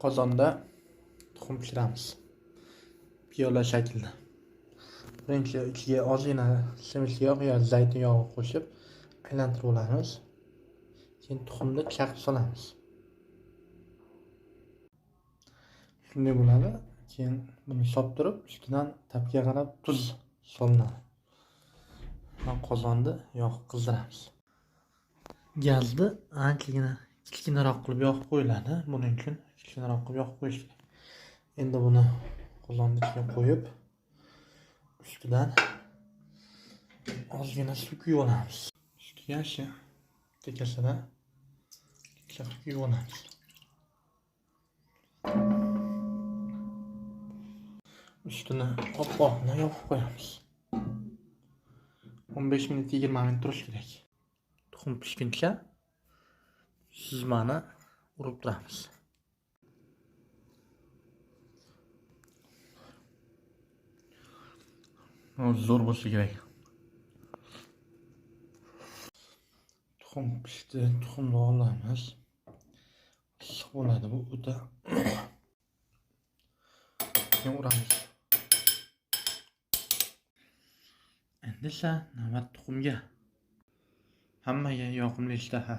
Qozonda tuxum pishiramiz. Piyola shaklida. Birinchi ichiga ozgina semiz yog' yoki zaytun yog'i qo'shib aylantirib olamiz. Keyin tuxumni chaqib solamiz. Shunday bo'ladi. Keyin buni solib ustidan tapga qarab tuz solinadi. Qozonni yog' qizdiramiz. Gazni anchagina kichkinaroq qilib yoqib qo'yiladi. Buning uchun kichkinaroq qilib yoqib qo'yish kerak. Endi buni qozonning ichiga qo'yib, ustidan ozgina suv quyib olamiz. Ustiga shu tekasidan quyib olamiz. Ustini oppoqni yopib qo'yamiz. 15 minut 20 minut turish kerak. Tuxum pishguncha suzmani urib turamiz. Zo'r bo'lsa kerak. Tuxum pishdi, tuxumni olamiz. Issiq bo'ladi bu o'ta. Keyin uramiz. Endi esa navbat tuxumga. Hammaga yoqimli ishtaha.